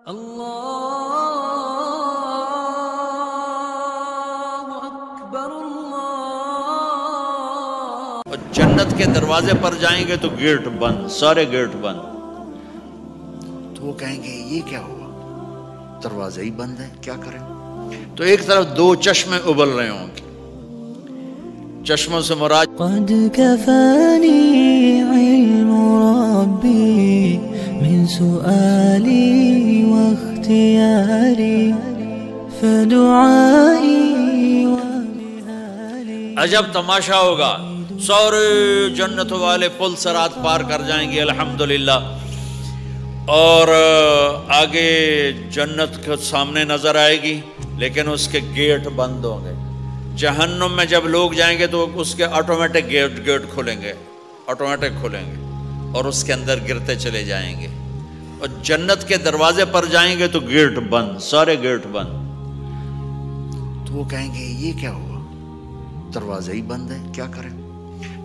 اللہ اکبر اللہ۔ اور جنت کے دروازے پر جائیں گے تو گیٹ بند، سارے گیٹ بند۔ تو وہ کہیں گے یہ کیا ہوا، دروازے ہی بند ہے، کیا کریں؟ تو ایک طرف دو چشمے ابل رہے ہوں گے، چشموں سے مراد قد کفانی علم ربی من سؤالی واختیاری فدعائی وبحالی۔ عجب تماشا ہوگا، سارے جنت والے پل صراط پار کر جائیں گے الحمدللہ، اور آگے جنت کے سامنے نظر آئے گی لیکن اس کے گیٹ بند ہوں گے۔ جہنم میں جب لوگ جائیں گے تو اس کے آٹومیٹک گیٹ کھلیں گے، آٹومیٹک کھلیں گے اور اس کے اندر گرتے چلے جائیں گے۔ اور جنت کے دروازے پر جائیں گے تو گیٹ بند، سارے گیٹ بند۔ تو وہ کہیں گے یہ کیا ہوا، دروازے ہی بند ہے، کیا کریں؟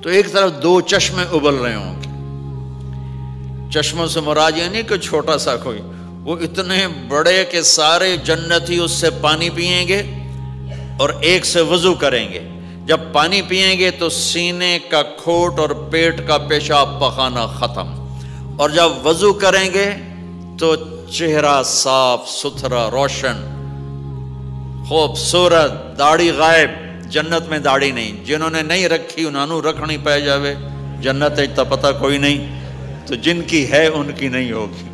تو ایک طرف دو چشمے ابل رہے ہوں گے، چشموں سے مراد یہ نہیں کہ چھوٹا سا کوئی، وہ اتنے بڑے کہ سارے جنتی اس سے پانی پئیں گے اور ایک سے وضو کریں گے۔ جب پانی پئیں گے تو سینے کا کھوٹ اور پیٹ کا پیشاب پخانہ ختم، اور جب وضو کریں گے تو چہرہ صاف ستھرا روشن خوبصورت، داڑھی غائب۔ جنت میں داڑھی نہیں، جنہوں نے نہیں رکھی انہوں نے رکھنی پہ جاوے، جنت تا پتہ کوئی نہیں، تو جن کی ہے ان کی نہیں ہوگی۔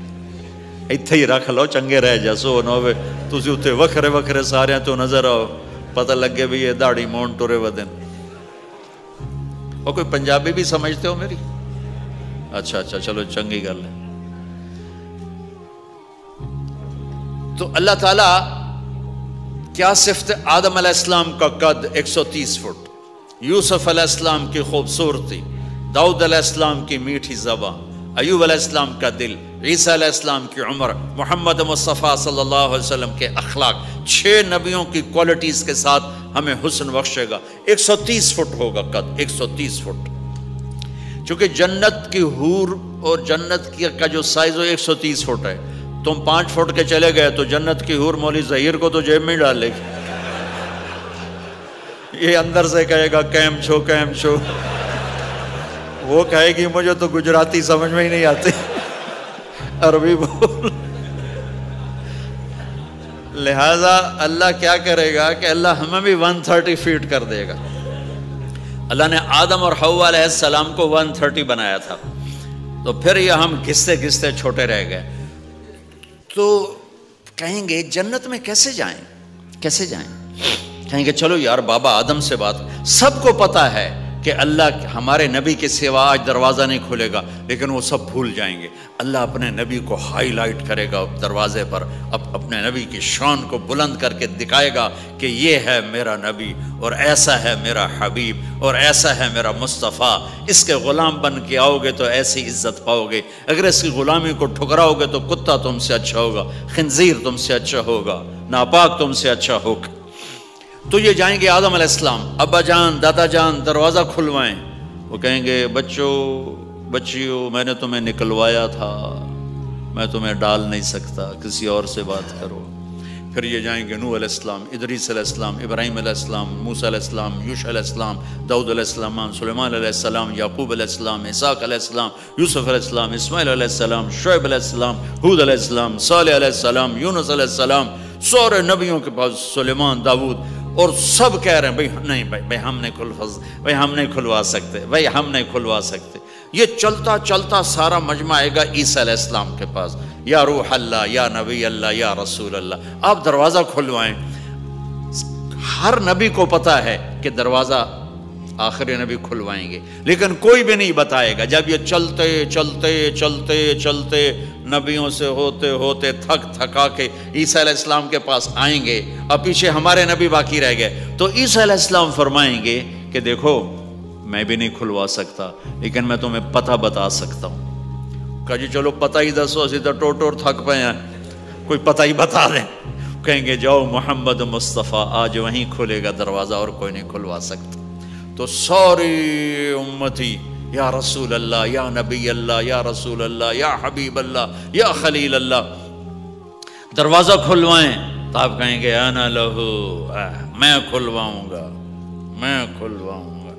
اتھے ہی رکھ لو چنگے رہ جاسو نہ ہوئے تسی اتھے وکھرے وکھرے سارے تو نظر آؤ، پتہ لگے بھی یہ داڑھی مون ٹورے ودن۔ اور کوئی پنجابی بھی سمجھتے ہو میری؟ اچھا چلو چنگی گل ہے۔ تو اللہ تعالیٰ کیا صفت آدم علیہ السلام کا قد 130 فٹ، یوسف علیہ السلام کی خوبصورتی، داؤد علیہ السلام کی میٹھی زبان، ایوب علیہ السلام کا دل، عیسیٰ علیہ السلام کی عمر، محمد مصطفیٰ صلی اللہ علیہ وسلم کے اخلاق، 6 نبیوں کی کوالٹیز کے ساتھ ہمیں حسن بخشے گا۔ 130 فٹ ہوگا قد، 130 فٹ۔ چونکہ جنت کی حور اور جنت کا جو سائز ہو 130 فٹ ہے، تم 5 فٹ کے چلے گئے تو جنت کی حور مولی ظہیر کو تو جیب میں ڈال لے گی، یہ اندر سے کہے گا کیم چھو کیم چھو، وہ کہے گی مجھے تو گجراتی سمجھ میں ہی نہیں آتی، عربی بول۔ لہذا اللہ کیا کرے گا کہ اللہ ہمیں بھی 130 فیٹ کر دے گا۔ اللہ نے آدم اور حوا علیہ السلام کو 130 بنایا تھا، تو پھر یہ ہم گھستے گھستے چھوٹے رہ گئے۔ تو کہیں گے جنت میں کیسے جائیں، کیسے جائیں؟ کہیں گے چلو یار بابا آدم سے بات، سب کو پتا ہے کہ اللہ ہمارے نبی کے سوا آج دروازہ نہیں کھلے گا، لیکن وہ سب بھول جائیں گے۔ اللہ اپنے نبی کو ہائی لائٹ کرے گا دروازے پر، اپنے نبی کی شان کو بلند کر کے دکھائے گا کہ یہ ہے میرا نبی، اور ایسا ہے میرا حبیب، اور ایسا ہے میرا مصطفیٰ۔ اس کے غلام بن کے آؤ گے تو ایسی عزت پاؤ گے، اگر اس کی غلامی کو ٹھکراؤ گے تو کتا تم سے اچھا ہوگا، خنزیر تم سے اچھا ہوگا، ناپاک تم سے اچھا ہوگا۔ تو یہ جائیں گے آدم علیہ السلام، ابا جان دادا جان دروازہ کھلوائیں۔ وہ کہیں گے بچوں بچیوں میں نے تمہیں نکلوایا تھا، میں تمہیں ڈال نہیں سکتا، کسی اور سے بات کرو۔ پھر یہ جائیں گے نوح علیہ السلام، ادریس علیہ السلام، ابراہیم علیہ السلام، موسیٰ علیہ السلام، یوشع علیہ السلام، داؤد علیہ السلام، سلیمان علیہ السلام، یعقوب علیہ السلام، اسحاق علیہ السلام، یوسف علیہ السلام، اسماعیل علیہ السلام، شعیب علیہ السلام، ہود علیہ السلام، صالح علیہ السلام، یونس علیہ السلام، سارے نبیوں کے پاس، سلیمان، داؤد، اور سب کہہ رہے ہیں بھئی نہیں بھئی ہم نہیں کھلوا سکتے، بھئی ہم نہیں کھلوا سکتے۔ یہ چلتا چلتا سارا مجمع آئے گا عیسیٰ علیہ السلام کے پاس، یا روح اللہ، یا نبی اللہ، یا رسول اللہ، آپ دروازہ کھلوائیں۔ ہر نبی کو پتا ہے کہ دروازہ آخری نبی کھلوائیں گے، لیکن کوئی بھی نہیں بتائے گا۔ جب یہ چلتے چلتے چلتے چلتے نبیوں سے ہوتے ہوتے تھک تھکا کے عیسیٰ علیہ السلام کے پاس آئیں گے، اور پیچھے ہمارے نبی باقی رہ گئے، تو عیسیٰ علیہ السلام فرمائیں گے کہ دیکھو میں بھی نہیں کھلوا سکتا، لیکن میں تمہیں پتہ بتا سکتا ہوں۔ کہا جی چلو پتہ ہی دسو، اسی تو ٹوٹ تھک پے ہیں، کوئی پتہ ہی بتا دیں۔ کہیں گے جاؤ محمد مصطفیٰ، آج وہیں کھلے گا دروازہ اور کوئی نہیں کھلوا سکتا۔ تو ساری امتی یا رسول اللہ، یا نبی اللہ، یا رسول اللہ، یا حبیب اللہ، یا خلیل اللہ، دروازہ کھلوائیں تو آپ کہیں گے انا لہو، میں کھلواؤں گا، میں کھلواؤں گا۔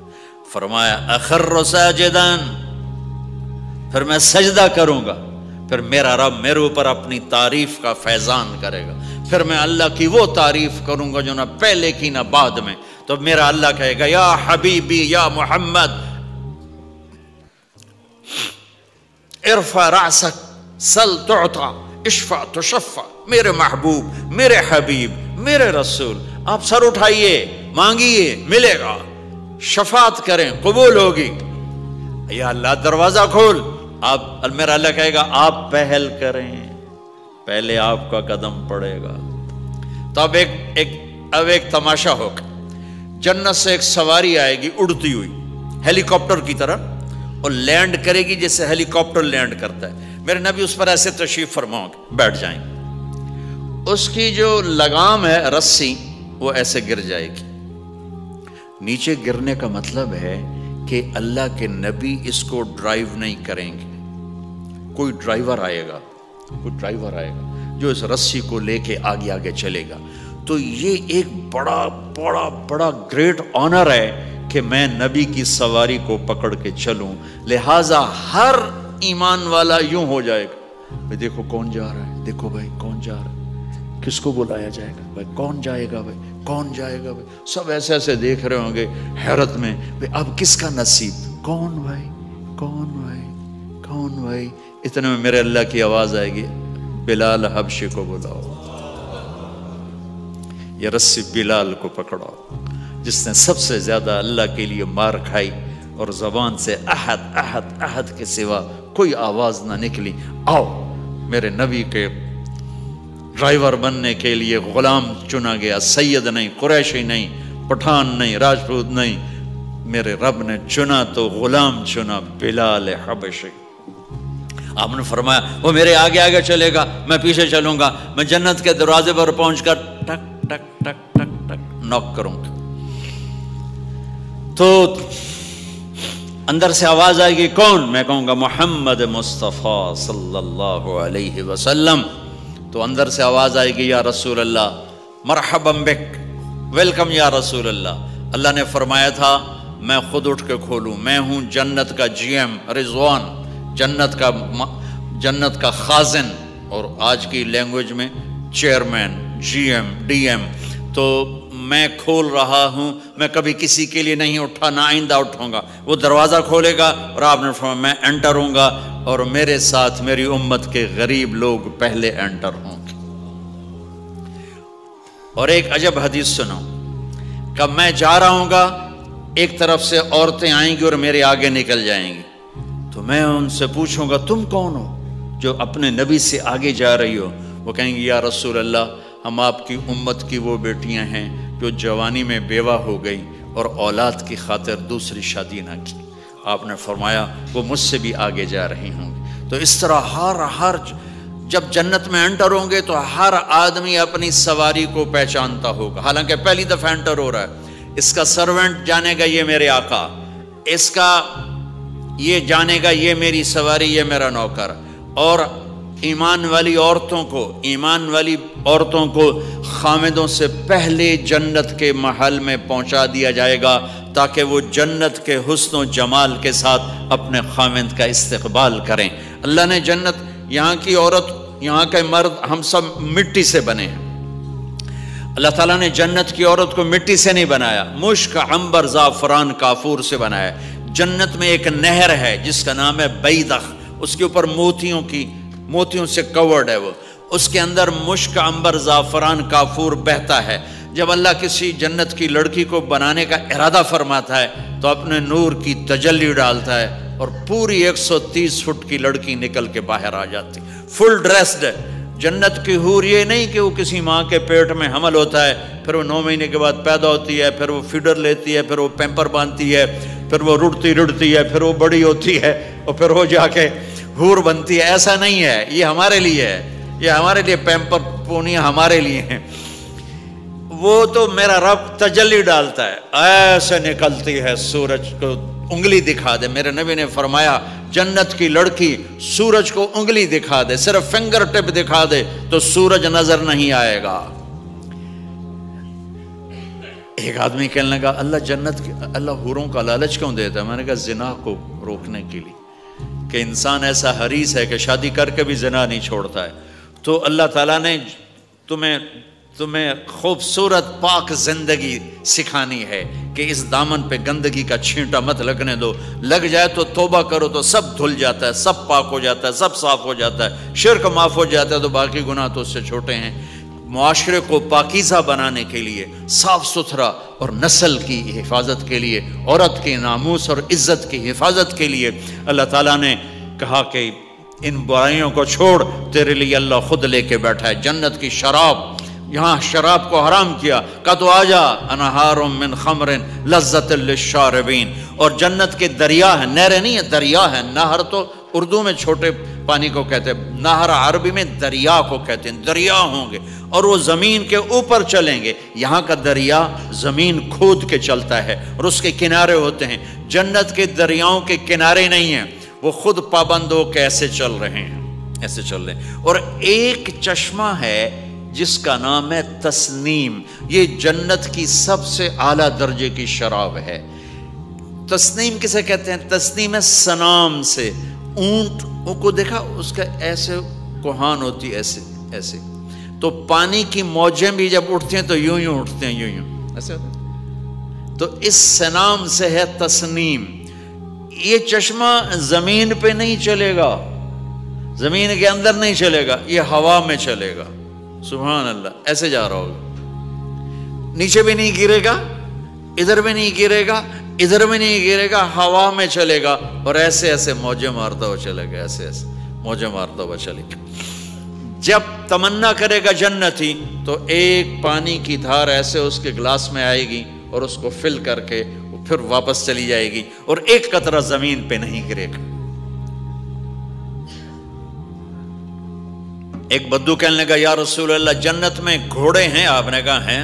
فرمایا اخر ساجدان، پھر میں سجدہ کروں گا، پھر میرا رب میرے اوپر اپنی تعریف کا فیضان کرے گا، پھر میں اللہ کی وہ تعریف کروں گا جو نہ پہلے کی نہ بعد میں۔ تو میرا اللہ کہے گا یا حبیبی یا محمد ارفع رأسک سل تعطا اشفع تشفع، میرے محبوب، میرے حبیب، میرے رسول، آپ سر اٹھائیے، مانگیے، ملے گا، شفاعت کریں، قبول ہوگی۔ یا اللہ دروازہ کھول، آپ میرا اللہ کہے گا آپ پہل کریں، پہلے آپ کا قدم پڑے گا۔ تو اب ایک تماشا ہوگا، جنت سے ایک سواری آئے گی اڑتی ہوئی ہیلی کاپٹر کی طرح، اور لینڈ کرے گی جیسے ہیلی کاپٹر لینڈ کرتا ہے۔ میرے نبی اس پر ایسے تشریف فرماؤ گے، بیٹھ جائیں گے، اس کی جو لگام ہے رسی وہ ایسے گر جائے گی۔ نیچے گرنے کا مطلب ہے کہ اللہ کے نبی اس کو ڈرائیو نہیں کریں گے، کوئی ڈرائیور آئے گا جو اس رسی کو لے کے آگے آگے چلے گا۔ تو یہ ایک بڑا بڑا بڑا گریٹ آنر ہے کہ میں نبی کی سواری کو پکڑ کے چلوں، لہٰذا ہر ایمان والا یوں ہو جائے گا، بھائی دیکھو کون جا رہا ہے، دیکھو بھائی کون جا رہا ہے، کس کو بلایا جائے گا، بھائی کون جائے گا، بھائی کون جائے گا، بھائی سب ایسے ایسے دیکھ رہے ہوں گے حیرت میں، بھائی اب کس کا نصیب، کون بھائی کون بھائی کون بھائی۔ اتنے میں میرے اللہ کی آواز آئے گی بلال حبشی کو بلاؤ، یہ رسی بلال کو پکڑاؤ، جس نے سب سے زیادہ اللہ کے لیے مار کھائی اور زبان سے احد احد احد کے سوا کوئی آواز نہ نکلی۔ آؤ، میرے نبی کے ڈرائیور بننے کے لیے غلام چنا گیا، سید نہیں، قریشی نہیں، پٹھان نہیں، راجپوت نہیں، میرے رب نے چنا تو غلام چنا، بلال حبشی۔ آپ نے فرمایا وہ میرے آگے آگے چلے گا، میں پیچھے چلوں گا، میں جنت کے دروازے پر پہنچ کر ٹک ٹک ٹک ٹک ٹک نوک کروں گا، تو اندر سے آواز آئے گی کون؟ میں کہوں گا محمد مصطفیٰ صلی اللہ علیہ وسلم۔ تو اندر سے آواز آئے گی یا رسول اللہ، مرحبا بک، ویلکم یا رسول اللہ۔ اللہ نے فرمایا تھا میں خود اٹھ کے کھولوں، میں ہوں جنت کا جی ایم رضوان، جنت کا خازن، اور آج کی لینگویج میں chairman, G M, D M. تو میں کھول رہا ہوں، میں کبھی کسی کے لیے نہیں اٹھا، نہ آئندہ اٹھوں گا۔ وہ دروازہ کھولے گا اور آپ نے فرمایا میں انٹر ہوں گا، اور میرے ساتھ میری امت کے غریب لوگ پہلے انٹر ہوں گے۔ اور ایک عجب حدیث سنو، کب میں جا رہا ہوں گا، ایک طرف سے عورتیں آئیں گی اور میرے آگے نکل جائیں گی، تو میں ان سے پوچھوں گا تم کون ہو جو اپنے نبی سے آگے جا رہی ہو؟ وہ کہیں گی یا رسول اللہ ہم آپ کی امت کی وہ بیٹیاں ہیں جو جوانی میں بیوہ ہو گئی اور اولاد کی خاطر دوسری شادی نہ کی۔ آپ نے فرمایا وہ مجھ سے بھی آگے جا رہی ہوں گی۔ تو اس طرح ہر جب جنت میں انٹر ہوں گے تو ہر آدمی اپنی سواری کو پہچانتا ہوگا، حالانکہ پہلی دفعہ انٹر ہو رہا ہے۔ اس کا سرونٹ جانے گا یہ میرے آقا، اس کا یہ جانے گا یہ میری سواری، یہ میرا نوکر۔ اور ایمان والی عورتوں کو خامدوں سے پہلے جنت کے محل میں پہنچا دیا جائے گا، تاکہ وہ جنت کے حسن و جمال کے ساتھ اپنے خامد کا استقبال کریں۔ اللہ نے جنت، یہاں کی عورت، یہاں کے مرد، ہم سب مٹی سے بنے ہیں۔ اللہ تعالیٰ نے جنت کی عورت کو مٹی سے نہیں بنایا، مشک، عنبر، زعفران، کافور سے بنایا۔ جنت میں ایک نہر ہے جس کا نام ہے بیدخ، اس کے اوپر موتیوں سے کورڈ ہے، وہ اس کے اندر مشک، عنبر، زعفران، کافور بہتا ہے۔ جب اللہ کسی جنت کی لڑکی کو بنانے کا ارادہ فرماتا ہے تو اپنے نور کی تجلی ڈالتا ہے اور پوری 130 فٹ کی لڑکی نکل کے باہر آ جاتی، فل ڈریسڈ ہے۔ جنت کی حور یہ نہیں کہ وہ کسی ماں کے پیٹ میں حمل ہوتا ہے، پھر وہ 9 مہینے کے بعد پیدا ہوتی ہے، پھر وہ فیڈر لیتی ہے، پھر وہ پیمپر باندھتی ہے، پھر وہ رڑتی ہے، پھر وہ بڑی ہوتی ہے اور پھر وہ جا کے حور بنتی ہے۔ ایسا نہیں ہے، یہ ہمارے لیے ہے، یہ ہمارے لیے پیمپر پونیاں ہمارے لیے ہیں۔ وہ تو میرا رب تجلی ڈالتا ہے، ایسے نکلتی ہے سورج کو انگلی دکھا دے. میرے نبی نے فرمایا جنت کی لڑکی سورج کو انگلی دکھا دے, صرف فنگر ٹپ دکھا دے تو سورج نظر نہیں آئے گا. ایک آدمی کہنے لگا اللہ حوروں کا لالچ کیوں دیتا ہے؟ میں نے کہا زنا کو روکنے کے لیے, کہ انسان ایسا حریص ہے کہ شادی کر کے بھی زنا نہیں چھوڑتا ہے. تو اللہ تعالیٰ نے تمہیں خوبصورت پاک زندگی سکھانی ہے کہ اس دامن پہ گندگی کا چھینٹا مت لگنے دو. لگ جائے تو توبہ کرو تو سب دھل جاتا ہے, سب پاک ہو جاتا ہے, سب صاف ہو جاتا ہے, شرک معاف ہو جاتا ہے, تو باقی گناہ تو اس سے چھوٹے ہیں. معاشرے کو پاکیزہ بنانے کے لیے, صاف ستھرا, اور نسل کی حفاظت کے لیے, عورت کے ناموس اور عزت کی حفاظت کے لیے اللہ تعالیٰ نے کہا کہ ان برائیوں کو چھوڑ, تیرے لیے اللہ خود لے کے بیٹھا ہے جنت کی شراب. یہاں شراب کو حرام کیا, کہا تو آجا انہار من خمر لذت للشاربین. اور جنت کے دریا ہیں, نہریں نہیں ہیں, دریا ہیں. نہر تو اردو میں چھوٹے پانی کو کہتے ہیں, نہر عربی میں دریا کو کہتے ہیں. دریا ہوں گے اور وہ زمین کے اوپر چلیں گے. یہاں کا دریا زمین کھود کے چلتا ہے اور اس کے کنارے ہوتے ہیں. جنت کے دریاؤں کے کنارے نہیں ہیں, وہ خود پابند ہو کے ایسے چل رہے ہیں, ایسے چل رہے ہیں. اور ایک چشمہ ہے جس کا نام ہے تسنیم. یہ جنت کی سب سے اعلیٰ درجے کی شراب ہے. تسنیم کسے کہتے ہیں؟ تسنیم ہے سنام سے. اونٹ کو دیکھا, اس کا ایسے کوہان ہوتی, ایسے ایسے, تو پانی کی موجیں بھی جب اٹھتی ہیں تو یوں یوں اٹھتے ہیں, یوں یوں ایسے ہوتے ہیں. تو اس سنام سے ہے تسنیم. یہ چشمہ زمین پہ نہیں چلے گا, زمین کے اندر نہیں چلے گا, یہ ہوا میں چلے گا. سبحان اللہ, ایسے جا رہا ہوگا, نیچے بھی نہیں گرے گا, ادھر بھی نہیں گرے گا, ادھر بھی نہیں گرے گا, ہوا میں چلے گا اور ایسے ایسے موجیں مارتا ہوا چلے گا, ایسے ایسے موجیں مارتا ہوا چلے گا. جب تمنا کرے گا جنتی تو ایک پانی کی دھار ایسے اس کے گلاس میں آئے گی اور اس کو فل کر کے پھر واپس چلی جائے گی, اور ایک قطرہ زمین پہ نہیں گرے گا. ایک بدو کہنے لگا یا رسول اللہ جنت میں گھوڑے ہیں؟ آپ نے کہا ہیں,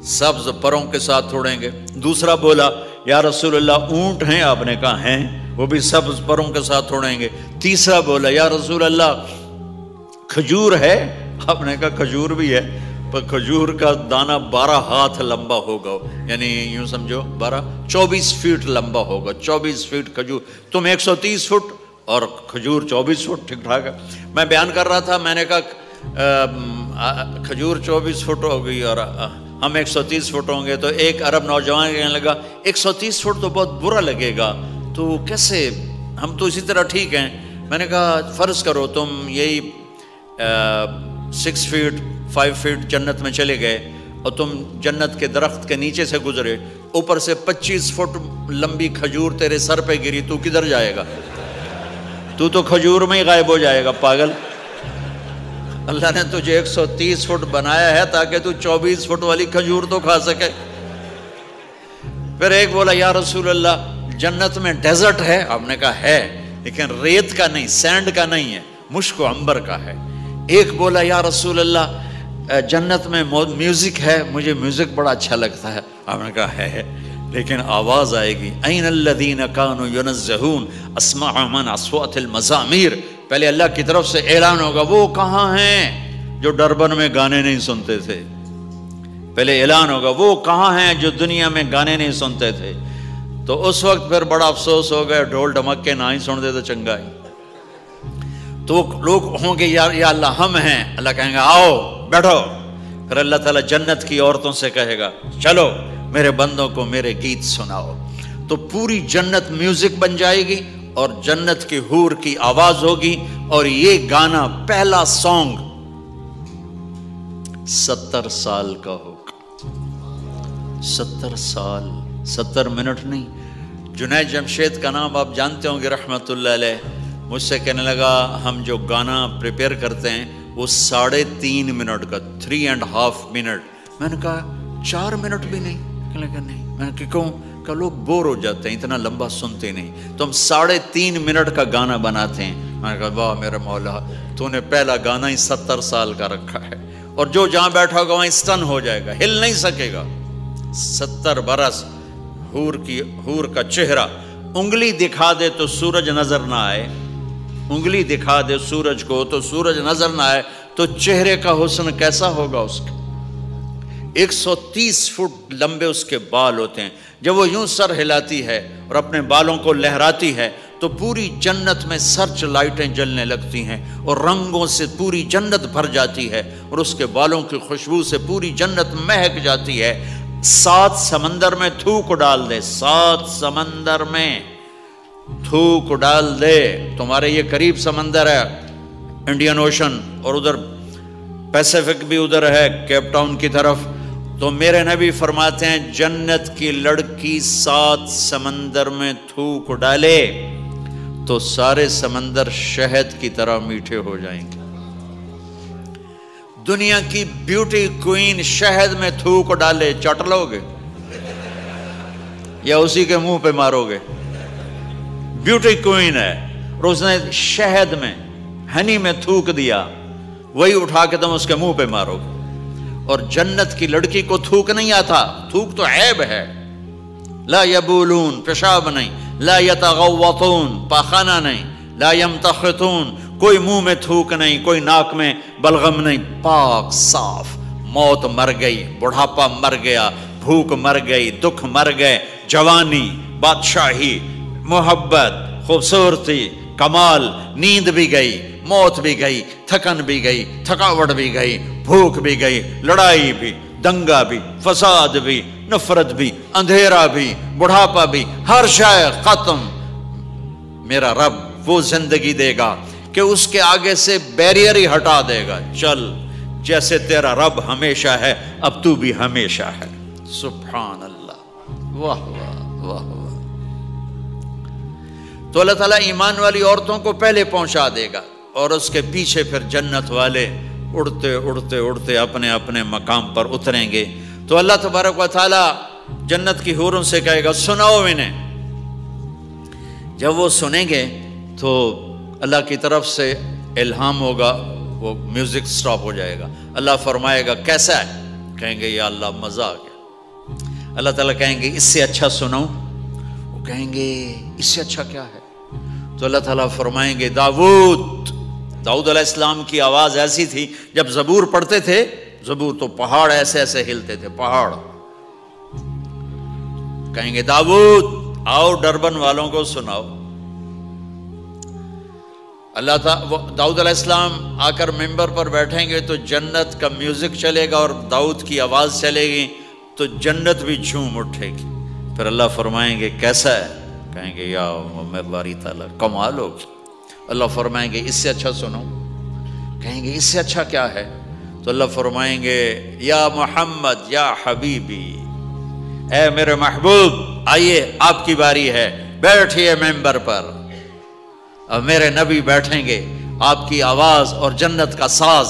سبز پروں کے ساتھ اڑیں گے. دوسرا بولا یا رسول اللہ اونٹ ہیں؟ آپ نے کہا ہیں, وہ بھی سبز پروں کے ساتھ اڑیں گے. تیسرا بولا یا رسول اللہ کھجور ہے؟ آپ نے کہا کھجور بھی ہے, پر کھجور کا دانہ 12 ہاتھ لمبا ہوگا, یعنی یوں سمجھو 24 فٹ لمبا ہوگا. 24 فٹ کھجور, تم 130 فٹ اور کھجور 24 فٹ, ٹھیک ٹھاک ہے. میں بیان کر رہا تھا, میں نے کہا کھجور 24 فٹ ہو گئی اور ہم 130 فٹ ہوں گے. تو ایک عرب نوجوان کہنے لگا 130 فٹ تو بہت برا لگے گا, تو کیسے, ہم تو اسی طرح ٹھیک ہیں. میں نے کہا فرض کرو تم یہی 6 فٹ 5 فٹ جنت میں چلے گئے اور تم جنت کے درخت کے نیچے سے گزرے, اوپر سے 25 فٹ لمبی کھجور تیرے سر پہ گری, تو کدھر جائے گا؟ تو کھجور میں ہی غائب ہو جائے گا, پاگل. اللہ نے تجھے 130 فٹ بنایا ہے تاکہ تو 24 فٹ والی کھجور تو کھا سکے. پھر ایک بولا یا رسول اللہ جنت میں ڈیزرٹ ہے؟ آپ نے کہا ہے, لیکن ریت کا نہیں, سینڈ کا نہیں ہے, مشک و عنبر کا ہے. ایک بولا یا رسول اللہ جنت میں میوزک ہے؟ مجھے میوزک بڑا اچھا لگتا ہے. آپ نے کہا ہے, لیکن آواز آئے گی این الذین کانوا ینزہون اسمع من اصوات المزامیر. پہلے اللہ کی طرف سے اعلان ہوگا وہ کہاں ہیں جو ڈربن میں گانے نہیں سنتے تھے. پہلے اعلان ہوگا وہ کہاں ہیں جو دنیا میں گانے نہیں سنتے تھے. تو اس وقت پھر بڑا افسوس ہو گیا, ڈھول ڈھمکے نہ ہی سن دے تو چنگا ہی. تو لوگ ہوں گے یا اللہ ہم ہیں. اللہ کہیں گے آؤ بیٹھو. پھر اللہ تعالیٰ جنت کی عورتوں سے کہے گا چلو میرے بندوں کو میرے گیت سناؤ. تو پوری جنت میوزک بن جائے گی اور جنت کی حور کی آواز ہوگی, اور یہ گانا پہلا سانگ 70 سال کا ہوگا. 70 سال, 70 منٹ نہیں. جنید جمشید کا نام آپ جانتے ہوں گے رحمت اللہ علیہ. مجھ سے کہنے لگا ہم جو گانا پریپیئر کرتے ہیں وہ 3.5 منٹ کا, 3.5 منٹ. میں نے کہا 4 منٹ بھی نہیں؟ کہنے لگا نہیں. میں نے کہا کیوں؟ کہ لوگ بور ہو جاتے ہیں, اتنا لمبا سنتے نہیں. تو ہم 3.5 منٹ کا گانا بناتے ہیں. میں نے کہا واہ میرے مولا, تو نے پہلا گانا ہی 70 سال کا رکھا ہے, اور جو جہاں بیٹھا ہوگا وہاں اسٹن ہو جائے گا, ہل نہیں سکے گا. 70 برس حور کا چہرہ انگلی دکھا دے تو سورج نظر نہ آئے، انگلی دکھا دے سورج کو تو سورج نظر نہ آئے، تو چہرے کا حسن کیسا ہوگا اس کا؟ 130 فٹ لمبے اس کے بال ہوتے ہیں، جب وہ یوں سر ہلاتی ہے اور اپنے بالوں کو لہراتی ہے تو پوری جنت میں سرچ لائٹیں جلنے لگتی ہیں اور رنگوں سے پوری جنت بھر جاتی ہے، اور اس کے بالوں کی خوشبو سے پوری جنت مہک جاتی ہے۔ 7 سمندر میں تھوک ڈال دے، 7 سمندر میں تھوک ڈال دے، تمہارے یہ قریب سمندر ہے انڈین اوشن، اور ادھر پیسیفک بھی ادھر ہے کیپ ٹاؤن کی طرف، تو میرے نبی فرماتے ہیں جنت کی لڑکی 7 سمندر میں تھوک ڈالے تو سارے سمندر شہد کی طرح میٹھے ہو جائیں گے۔ دنیا کی بیوٹی کوئین شہد میں تھوک ڈالے، چٹ لو گے یا اسی کے منہ پہ مارو گے؟ بیوٹی کوئین ہے اور اس نے شہد میں ہنی میں تھوک دیا، وہی اٹھا کے تم اس کے منہ پہ مارو گے۔ اور جنت کی لڑکی کو تھوک نہیں آتا، تھوک تو عیب ہے، لا یبولون پیشاب نہیں، لا یتغوطون پاخانہ نہیں، لا یمتخطون کوئی منہ میں تھوک نہیں، کوئی ناک میں بلغم نہیں، پاک صاف۔ موت مر گئی، بڑھاپا مر گیا، بھوک مر گئی، دکھ مر گئے، جوانی، بادشاہی، محبت، خوبصورتی، کمال، نیند بھی گئی، موت بھی گئی، تھکن بھی گئی، تھکاوٹ بھی گئی، بھوک بھی گئی، لڑائی بھی، دنگا بھی، فساد بھی، نفرت بھی، اندھیرا بھی، بڑھاپا بھی، ہر شے ختم۔ میرا رب وہ زندگی دے گا کہ اس کے آگے سے بیریئر ہی ہٹا دے گا، چل جیسے تیرا رب ہمیشہ ہے اب تو بھی ہمیشہ ہے۔ سبحان اللہ، واہ واہ واہ واہ۔ تو اللہ تعالیٰ ایمان والی عورتوں کو پہلے پہنچا دے گا اور اس کے پیچھے پھر جنت والے اڑتے اڑتے اڑتے اپنے اپنے مقام پر اتریں گے۔ تو اللہ تبارک و تعالیٰ جنت کی حوروں سے کہے گا سناؤ انہیں۔ جب وہ سنیں گے تو اللہ کی طرف سے الہام ہوگا، وہ میوزک سٹاپ ہو جائے گا، اللہ فرمائے گا کیسا ہے؟ کہیں گے یا اللہ مزہ آ گیا۔ اللہ تعالیٰ کہیں گے اس سے اچھا سناؤں؟ وہ کہیں گے اس سے اچھا کیا ہے؟ تو اللہ تعالیٰ فرمائیں گے داؤد علیہ السلام کی آواز ایسی تھی، جب زبور پڑھتے تھے، زبور تو پہاڑ ایسے ایسے ہلتے تھے، پہاڑ۔ کہیں گے داؤد آؤ ڈربن والوں کو سناؤ۔ اللہ تعالیٰ داؤد علیہ السلام آ کر ممبر پر بیٹھیں گے تو جنت کا میوزک چلے گا اور داؤد کی آواز چلے گی تو جنت بھی جھوم اٹھے گی۔ پھر اللہ فرمائیں گے کیسا ہے؟ کہیں گے یا باری تعالیٰ کمال ہوگی۔ اللہ فرمائیں گے اس سے اچھا سنو؟ کہیں گے اس سے اچھا کیا ہے؟ تو اللہ فرمائیں گے یا محمد یا حبیبی، اے میرے محبوب آئیے آپ کی باری ہے، بیٹھیے ممبر پر۔ اب میرے نبی بیٹھیں گے، آپ کی آواز اور جنت کا ساز،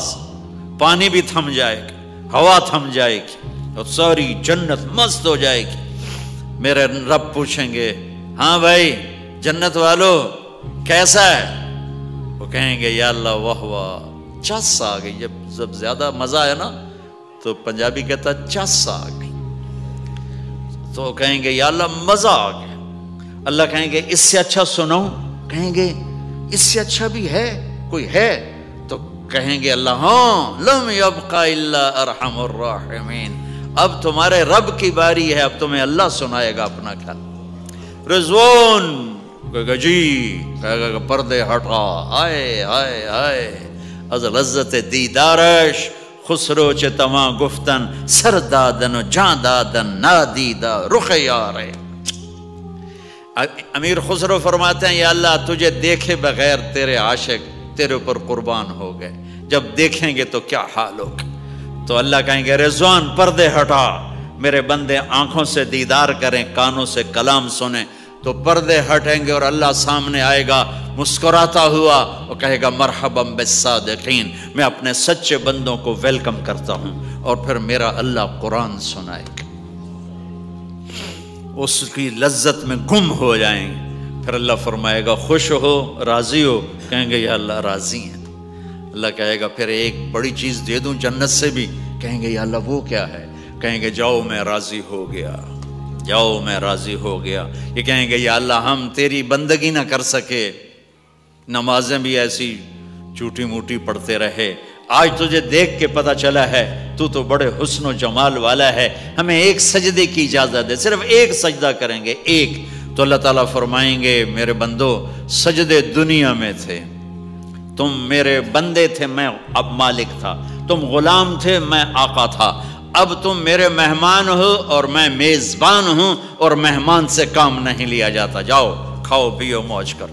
پانی بھی تھم جائے گا، ہوا تھم جائے گی اور ساری جنت مست ہو جائے گی۔ میرے رب پوچھیں گے ہاں بھائی جنت والو کیسا ہے؟ وہ کہیں گے یا اللہ واہ واہ، چس آ گئی۔ جب زیادہ مزہ ہے نا تو پنجابی کہتا چس آ گئی، تو کہیں گے یا اللہ مزہ آ گیا۔ اللہ کہیں گے اس سے اچھا سناؤں؟ کہیں گے اس سے اچھا بھی ہے، کوئی ہے؟ تو کہیں گے اللہ ہاں لم یبقى الا ارحم الراحمین، اب تمہارے رب کی باری ہے، اب تمہیں اللہ سنائے گا اپنا کھال۔ رضوان کہے گا جی، کہے گا پردے ہٹا، آئے آئے آئے از لذت دیدارش خسرو چه تما گفتن سر دادن و جان دادن نادیدہ رخ یارے۔ امیر خسرو فرماتے ہیں یا اللہ تجھے دیکھے بغیر تیرے عاشق تیرے اوپر قربان ہو گئے، جب دیکھیں گے تو کیا حال ہوگا؟ تو اللہ کہیں گے رضوان پردے ہٹا، میرے بندے آنکھوں سے دیدار کریں، کانوں سے کلام سنیں، تو پردے ہٹیں گے اور اللہ سامنے آئے گا مسکراتا ہوا اور کہے گا مرحبا بالصادقین، میں اپنے سچے بندوں کو ویلکم کرتا ہوں۔ اور پھر میرا اللہ قرآن سنائے گا، اس کی لذت میں گم ہو جائیں گے۔ پھر اللہ فرمائے گا خوش ہو، راضی ہو؟ کہیں گے یا اللہ راضی ہیں۔ اللہ کہے گا پھر ایک بڑی چیز دے دوں جنت سے بھی؟ کہیں گے یا اللہ وہ کیا ہے؟ کہیں گے جاؤ میں راضی ہو گیا، جاؤ میں راضی ہو گیا. یہ کہیں گے یا اللہ ہم تیری بندگی نہ کر سکے، نمازیں بھی ایسی چوٹی موٹی پڑھتے رہے، آج تجھے دیکھ کے پتہ چلا ہے تو بڑے حسن و جمال والا ہے، ہمیں ایک سجدے کی اجازت دے، صرف ایک سجدہ کریں گے، ایک. تو اللہ تعالیٰ فرمائیں گے میرے بندو سجدے دنیا میں تھے، تم میرے بندے تھے، میں اب مالک تھا، تم غلام تھے، میں آقا تھا، اب تم میرے مہمان ہو اور میں میزبان ہوں، اور مہمان سے کام نہیں لیا جاتا، جاؤ کھاؤ پیو موج کرو.